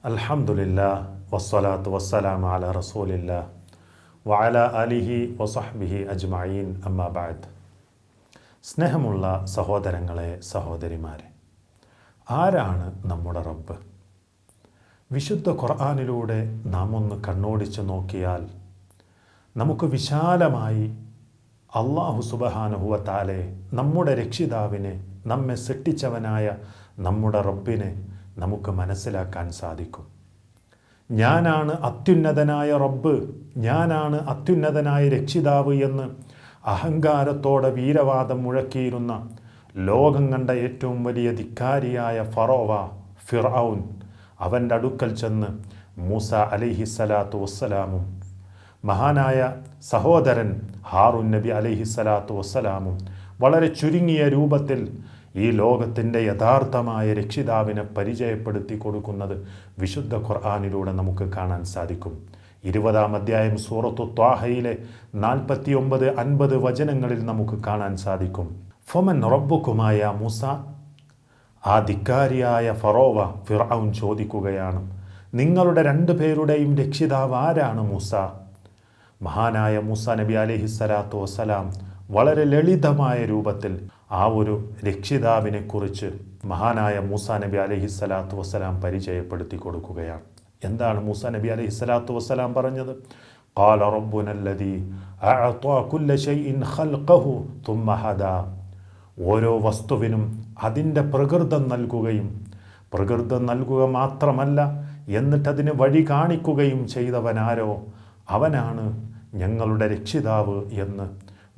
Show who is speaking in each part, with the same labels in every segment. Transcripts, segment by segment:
Speaker 1: അൽഹംദുലില്ലാ വസ്സലാത്തു വസ്സലാമു അലാ റസൂലില്ലാ വഅലാ ആലിഹി വസഹ്ബിഹി അജ്മഈൻ അമ്മാ ബഅദ്. സ്നേഹമുള്ള സഹോദരങ്ങളെ, സഹോദരിമാരെ, ആരാണ് നമ്മുടെ റബ്ബ്? വിശുദ്ധ ഖുർആനിലൂടെ നാം ഒന്ന് കണ്ണോടിച്ച് നോക്കിയാൽ നമുക്ക് വിശാലമായി അല്ലാഹു സുബ്ഹാനഹു വ തആലയെ, നമ്മുടെ രക്ഷിതാവിനെ, നമ്മെ സൃഷ്ടിച്ചവനായ നമ്മുടെ റബ്ബിനെ നമുക്ക് മനസ്സിലാക്കാൻ സാധിക്കും. ഞാനാണ് അത്യുന്നതനായ റബ്ബ്, ഞാനാണ് അത്യുന്നതനായ രക്ഷിതാവ് എന്ന് അഹങ്കാരത്തോടെ വീരവാദം മുഴക്കിയിരുന്ന ലോകം കണ്ട ഏറ്റവും വലിയ ധിക്കാരിയായ ഫിർഔൻ അവൻ്റെ അടുക്കൽ ചെന്ന് മൂസ അലൈഹിസ്സലാത്തു വസ്സലാമും മഹാനായ സഹോദരൻ ഹാറൂൻ നബി അലൈഹിസ്സലാത്തു വസ്സലാമും വളരെ ചുരുങ്ങിയ രൂപത്തിൽ ഈ ലോകത്തിൻ്റെ യഥാർത്ഥമായ രക്ഷിതാവിനെ പരിചയപ്പെടുത്തി കൊടുക്കുന്നത് വിശുദ്ധ ഖുർആനിലൂടെ നമുക്ക് കാണാൻ സാധിക്കും. 20-ാം അധ്യായം സൂറത്തു ത്വാഹയിലെ 49-50 വചനങ്ങളിൽ നമുക്ക് കാണാൻ സാധിക്കും. ഫമൻ റബ്ബുക്കുമായ മൂസ, ആ ധിക്കാരിയായ ഫിർഔൻ ചോദിക്കുകയാണ്, നിങ്ങളുടെ രണ്ടുപേരുടെയും രക്ഷിതാവ് ആരാണ് മൂസ? മഹാനായ മൂസ നബി അലൈഹിസ്സലാത്തു വസ്സലാം വളരെ ലളിതമായ രൂപത്തിൽ ആ ഒരു രക്ഷിതാവിനെ കുറിച്ച് മഹാനായ മൂസ നബി അലൈഹിസ്സലാത്തു വസ്സലാം പരിചയപ്പെടുത്തി കൊടുക്കുകയാണ്. എന്താണ് മൂസ നബി അലൈഹിസ്സലാത്തു വസ്സലാം പറഞ്ഞത്? ഖാല റബ്ബുനല്ലദീ അഅ്താ കുല്ല ശൈഇൻ ഖൽഖഹു തുമ്മ ഹദാ. ഓരോ വസ്തുവിനും അതിൻ്റെ പ്രകൃതം നൽകുകയും, പ്രകൃതം നൽകുക മാത്രമല്ല എന്നിട്ടതിന് വഴി കാണിക്കുകയും ചെയ്തവനാരോ അവനാണ് ഞങ്ങളുടെ രക്ഷിതാവ് എന്ന്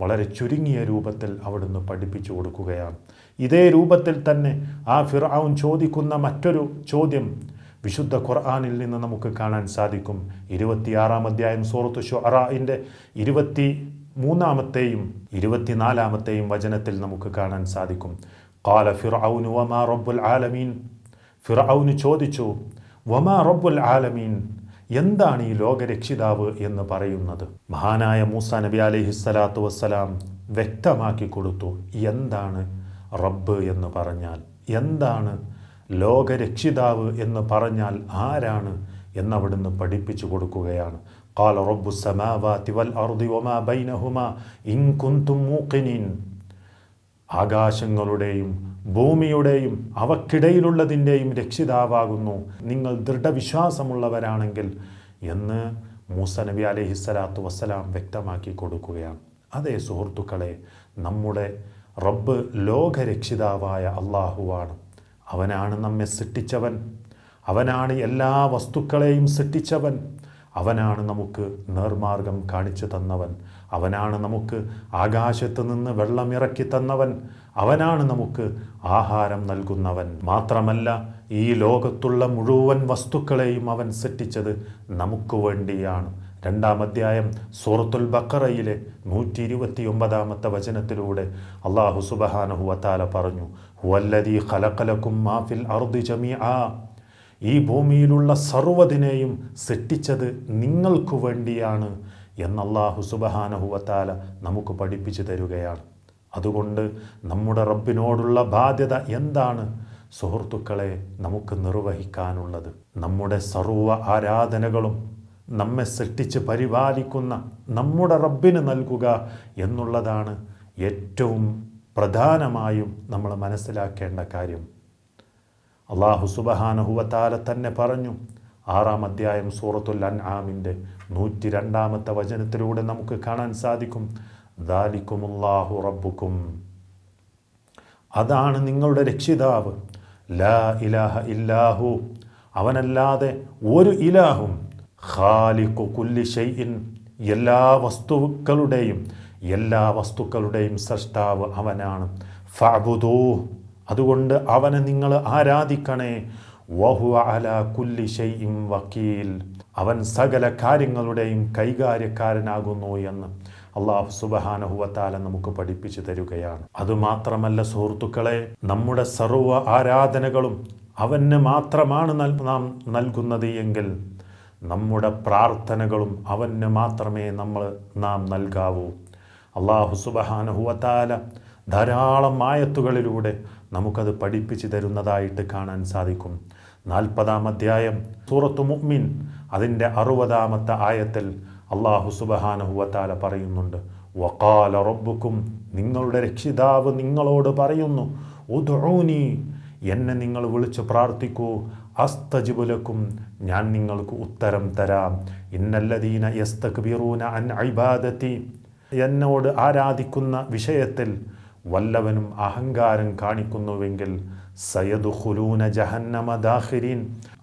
Speaker 1: വളരെ ചുരുങ്ങിയ രൂപത്തിൽ അവിടുന്ന് പഠിപ്പിച്ചു കൊടുക്കുകയാണ്. ഇതേ രൂപത്തിൽ തന്നെ ആ ഫിർഔൻ ചോദിക്കുന്ന മറ്റൊരു ചോദ്യം വിശുദ്ധ ഖുർആനിൽ നിന്ന് നമുക്ക് കാണാൻ സാധിക്കും. 26-ാം അധ്യായം സൂറത്തു ശുഅറാഇൻ്റെ 23-ാമത്തെയും 24-ാമത്തെയും വചനത്തിൽ നമുക്ക് കാണാൻ സാധിക്കും. ഖാല ഫിർഔനു വമാ റബ്ബുൽ ആലമീൻ. ഫിർഔൻ ചോദിച്ചു, വമാ റബ്ബുൽ ആലമീൻ, എന്താണ് ഈ ലോകരക്ഷിതാവ് എന്ന് പറയുന്നത്? മഹാനായ മൂസ നബി അലൈഹിസ്സലാത്തു വസ്സലാം വ്യക്തമാക്കി കൊടുത്തു, എന്താണ് റബ്ബ് എന്ന് പറഞ്ഞാൽ, എന്താണ് ലോകരക്ഷിതാവ് എന്ന് പറഞ്ഞാൽ ആരാണ് എന്നവിടുന്ന് പഠിപ്പിച്ചു കൊടുക്കുകയാണ്. ഖാല റബ്ബുസ് സമാവാതി വൽ അർദി വമാ ബൈനഹുമാ ഇൻ കുൻതും മൂഖിനീൻ. ആകാശങ്ങളുടെയും ഭൂമിയുടെയും അവക്കിടയിലുള്ളതിൻ്റെയും രക്ഷിതാവാകുന്നു നിങ്ങൾ ദൃഢവിശ്വാസമുള്ളവരാണെങ്കിൽ എന്ന് മൂസ നബി അലൈഹിസ്സലാത്തു വസ്സലാം വ്യക്തമാക്കി കൊടുക്കുകയാണ്. അതേ സുഹൃത്തുക്കളെ, നമ്മുടെ റബ്ബ് ലോകരക്ഷിതാവായ അള്ളാഹുവാണ്. അവനാണ് നമ്മെ സൃഷ്ടിച്ചവൻ, അവനാണ് എല്ലാ വസ്തുക്കളെയും സൃഷ്ടിച്ചവൻ, അവനാണ് നമുക്ക് നേർമാർഗം കാണിച്ചു തന്നവൻ, അവനാണ് നമുക്ക് ആകാശത്ത് നിന്ന് വെള്ളമിറക്കി തന്നവൻ, അവനാണ് നമുക്ക് ആഹാരം നൽകുന്നവൻ. മാത്രമല്ല ഈ ലോകത്തുള്ള മുഴുവൻ വസ്തുക്കളെയും അവൻ സൃഷ്ടിച്ചത് നമുക്ക് വേണ്ടിയാണ്. 2-ാം അധ്യായം സൂറത്തുൽ ബഖറയിലെ 129-ാമത്തെ വചനത്തിലൂടെ അല്ലാഹു സുബ്ഹാനഹു വ തആല പറഞ്ഞു, ഹുവല്ലദീ ഖലഖലകും മാ ഫിൽ അർദി ജമീആ. ഈ ഭൂമിയിലുള്ള സർവ്വതിനെയും സൃഷ്ടിച്ചത് നിങ്ങൾക്ക് വേണ്ടിയാണ് എന്ന് അല്ലാഹു സുബ്ഹാനഹു വ തആല നമുക്ക് പഠിപ്പിച്ചു തരുകയാണ്. അതുകൊണ്ട് നമ്മുടെ റബ്ബിനോടുള്ള ബാധ്യത എന്താണ് സുഹൃത്തുക്കളെ നമുക്ക് നിർവഹിക്കാനുള്ളത്? നമ്മുടെ സർവ്വ ആരാധനകളും നമ്മെ സൃഷ്ടിച്ച് പരിപാലിക്കുന്ന നമ്മുടെ റബ്ബിന് നൽകുക എന്നുള്ളതാണ് ഏറ്റവും പ്രധാനമായും നമ്മൾ മനസ്സിലാക്കേണ്ട കാര്യം. അല്ലാഹു സുബ്ഹാനഹു വ തആല തന്നെ പറഞ്ഞു, 6-ാം അധ്യായം സൂറത്തുൽ അൻആമിൻ്റെ 102-ാമത്തെ വചനത്തിലൂടെ നമുക്ക് കാണാൻ സാധിക്കും, ദാലികുമുല്ലാഹു റബ്ബുക്കും. അതാണ് നിങ്ങളുടെ രക്ഷിതാവ്, ലാ ഇലാഹ ഇല്ലാഹു, അവനല്ലാതെ ഒരു ഇലാഹും, ഖാലിഖു കുല്ലി ഷൈഇൻ, എല്ലാ വസ്തുക്കളുടെയും സൃഷ്ടാവ് അവനാണ്. ഫഅ്ബുദൂഹ്, അതുകൊണ്ട് അവനെ നിങ്ങൾ ആരാധിക്കണേ. വഹുവ അലാ കുല്ലി ഷൈഇൻ വക്കീൽ, അവൻ സകല കാര്യങ്ങളുടെയും കൈകാര്യക്കാരനാകുന്നു എന്ന് അല്ലാഹു സുബ്ഹാനഹു വ തആല നമുക്ക് പഠിപ്പിച്ചു തരുകയാണ്. അതുമാത്രമല്ല സുഹൃത്തുക്കളെ, നമ്മുടെ സർവ്വ ആരാധനകളും അവന് മാത്രമാണ് നാം നൽകുന്നത് എങ്കിൽ നമ്മുടെ പ്രാർത്ഥനകളും അവന് മാത്രമേ നാം നൽകാവൂ. അല്ലാഹു സുബ്ഹാനഹു വ തആല ധാരാളം ആയത്തുകളിലൂടെ നമുക്കത് പഠിപ്പിച്ചു തരുന്നതായിട്ട് കാണാൻ സാധിക്കും. 40-ാം അധ്യായം സൂറത്തു മുഅ്മിൻ അതിൻ്റെ 60-ാമത്തെ ആയത്തിൽ അല്ലാഹു സുബ്ഹാനഹു വ തആല പറയുന്നുണ്ട്, വഖാല റബ്ബുക്കും, നിങ്ങളുടെ രക്ഷിതാവ് നിങ്ങളോട് പറയുന്നു, ഉദ്ഊനി, എന്നെ നിങ്ങൾ വിളിച്ച് പ്രാർത്ഥിക്കൂ, അസ്തജിബു ലക്കും, ഞാൻ നിങ്ങൾക്ക് ഉത്തരം തരാം. ഇന്നല്ലദീന യസ്തക്ബിറൂന അൻ ഇബാദതി, എന്നോട് ആരാധിക്കുന്ന വിഷയത്തിൽ വല്ലവനും അഹങ്കാരം കാണിക്കുന്നുവെങ്കിൽ സയദ്ഖുലൂന ജഹന്നമ ദാഖിരീൻ,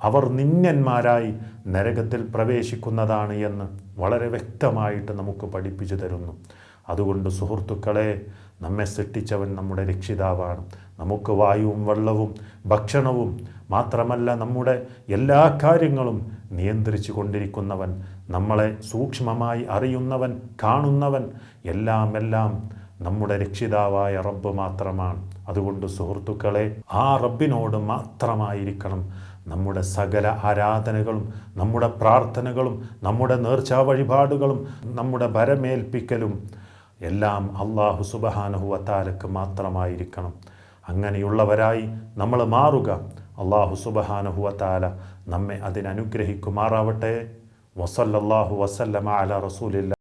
Speaker 1: അവർ നിന്യന്മാരായി നരകത്തിൽ പ്രവേശിക്കുന്നതാണ് എന്ന് വളരെ വ്യക്തമായിട്ട് നമുക്ക് പഠിപ്പിച്ചു തരുന്നു. അതുകൊണ്ട് സുഹൃത്തുക്കളെ, നമ്മെ സൃഷ്ടിച്ചവൻ നമ്മുടെ രക്ഷിതാവാണ്. നമുക്ക് വായുവും വെള്ളവും ഭക്ഷണവും മാത്രമല്ല, നമ്മുടെ എല്ലാ കാര്യങ്ങളും നിയന്ത്രിച്ചു കൊണ്ടിരിക്കുന്നവൻ, നമ്മളെ സൂക്ഷ്മമായി അറിയുന്നവൻ, കാണുന്നവൻ, എല്ലാം നമ്മുടെ രക്ഷിതാവായ റബ്ബ് മാത്രമാണ്. അതുകൊണ്ട് സുഹൃത്തുക്കളെ, ആ റബ്ബിനോട് മാത്രമായിരിക്കണം നമ്മുടെ സകല ആരാധനകളും, നമ്മുടെ പ്രാർത്ഥനകളും, നമ്മുടെ നേർച്ചാ വഴിപാടുകളും, നമ്മുടെ ഭരമേൽപ്പിക്കലും എല്ലാം അല്ലാഹു സുബ്ഹാനഹു വ തആലക്ക് മാത്രമായിരിക്കണം. അങ്ങനെയുള്ളവരായി നമ്മൾ മാറുക. അല്ലാഹു സുബ്ഹാനഹു വ തആല നമ്മെ അതിനനുഗ്രഹിക്കുമാറാവട്ടെ. വസല്ലല്ലാഹു വസല്ലമ അലാ റസൂലില്ലാഹി